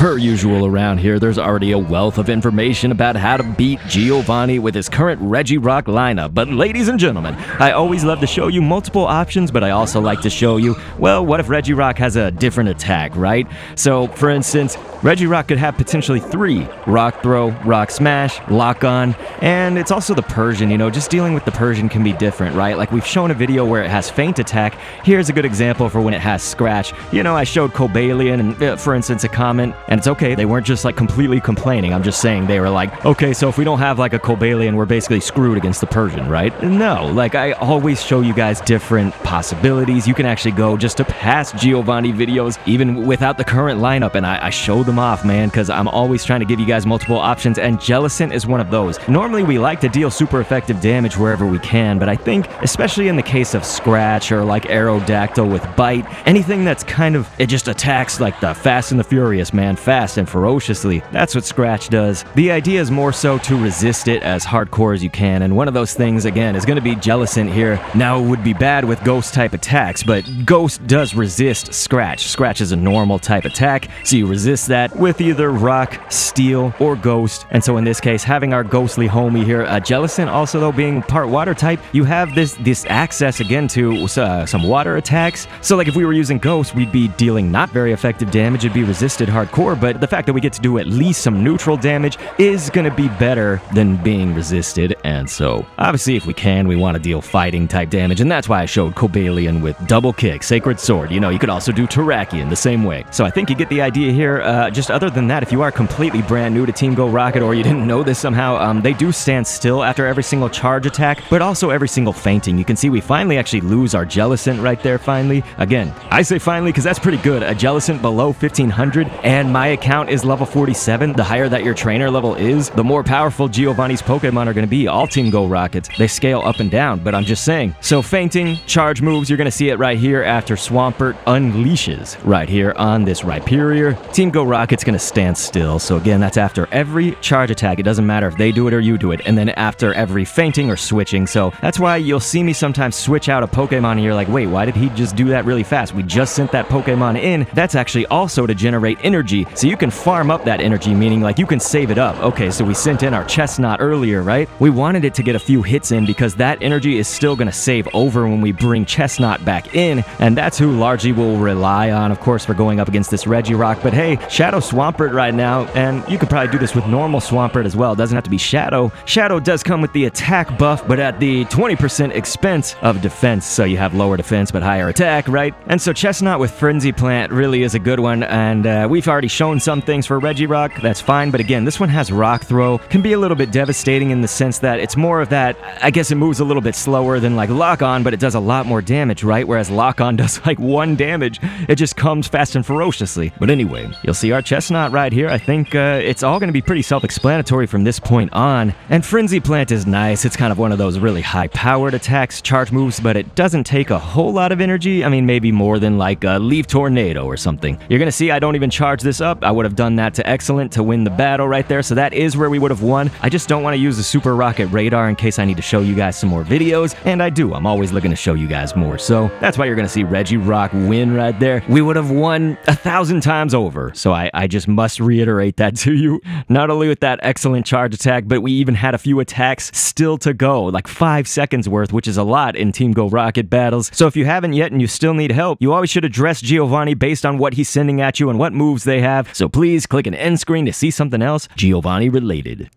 Per usual around here, there's already a wealth of information about how to beat Giovanni with his current Regirock lineup. But ladies and gentlemen, I always love to show you multiple options, but I also like to show you, well, what if Regirock has a different attack, right? So, for instance, Regirock could have potentially 3: Rock Throw, Rock Smash, Lock On, and it's also the Persian, you know, just dealing with the Persian can be different, right? Like we've shown a video where it has Feint Attack. Here's a good example for when it has Scratch. You know, I showed Cobalion and, for instance, a comment, and it's okay, they weren't just like completely complaining. I'm just saying they were like, okay, so if we don't have like a Cobalion, we're basically screwed against the Persian, right? No, like I always show you guys different possibilities. You can actually go just to past Giovanni videos, even without the current lineup, and I show them off, man, because I'm always trying to give you guys multiple options, and Jellicent is one of those. Normally, we like to deal super effective damage wherever we can, but I think, especially in the case of Scratch or like Aerodactyl with Bite, anything that's kind of, it just attacks like the Fast and the Furious, man, fast and ferociously. That's what Scratch does. The idea is more so to resist it as hardcore as you can, and one of those things, again, is going to be Jellicent here. Now, it would be bad with Ghost type attacks, but Ghost does resist Scratch. Scratch is a normal type attack, so you resist that with either Rock, Steel, or Ghost, and so in this case, having our ghostly homie here, Jellicent also though being part water type, you have this access again to some water attacks, so like if we were using Ghost, we'd be dealing not very effective damage, it'd be resisted hardcore, but the fact that we get to do at least some neutral damage is gonna be better than being resisted, and so obviously if we can, we want to deal fighting type damage, and that's why I showed Cobalion with Double Kick, Sacred Sword. You know, you could also do Terrakion the same way. So I think you get the idea here. Just other than that, if you are completely brand new to Team Go Rocket or you didn't know this somehow, they do stand still after every single charge attack, but also every single fainting. You can see we finally actually lose our Jellicent right there finally. Again, I say finally because that's pretty good. A Jellicent below 1500, and my account is level 47. The higher that your trainer level is, the more powerful Giovanni's Pokemon are going to be. All Team Go Rockets, they scale up and down, but I'm just saying. So fainting, charge moves, you're going to see it right here after Swampert unleashes right here on this Rhyperior. Team Go Rocket's going to stand still. So again, that's after every charge attack. It doesn't matter if they do it or you do it. And then after every fainting or switching. So that's why you'll see me sometimes switch out a Pokemon and you're like, wait, why did he just do that really fast? We just sent that Pokemon in. That's actually also to generate energy. So you can farm up that energy, meaning like you can save it up. Okay, so we sent in our Chesnaught earlier, right? We wanted it to get a few hits in because that energy is still going to save over when we bring Chesnaught back in, and that's who largely we'll rely on, of course, for going up against this Regirock. But hey, Shadow Swampert right now, and you could probably do this with normal Swampert as well. It doesn't have to be Shadow. Shadow does come with the attack buff, but at the 20% expense of defense, so you have lower defense but higher attack, right? And so Chesnaught with Frenzy Plant really is a good one, and we've already shown some things for Regirock. That's fine, but again, this one has Rock Throw. Can be a little bit devastating in the sense that it's more of that, I guess it moves a little bit slower than like Lock On, but it does a lot more damage, right? Whereas Lock On does like 1 damage. It just comes fast and ferociously. But anyway, you'll see our Chesnaught right here. I think it's all going to be pretty self-explanatory from this point on. And Frenzy Plant is nice. It's kind of one of those really high-powered attacks, charge moves, but it doesn't take a whole lot of energy. I mean, maybe more than like a Leaf Tornado or something. You're going to see I don't even charge this up. I would have done that to Excellent to win the battle right there. So that is where we would have won. I just don't want to use the Super Rocket Radar in case I need to show you guys some more videos. And I do. I'm always looking to show you guys more. So that's why you're going to see Regirock win right there. We would have won 1,000 times over. So I just must reiterate that to you. Not only with that excellent charge attack, but we even had a few attacks still to go, like 5 seconds worth, which is a lot in Team Go Rocket battles. So if you haven't yet and you still need help, you always should address Giovanni based on what he's sending at you and what moves they have. So please click an end screen to see something else Giovanni related.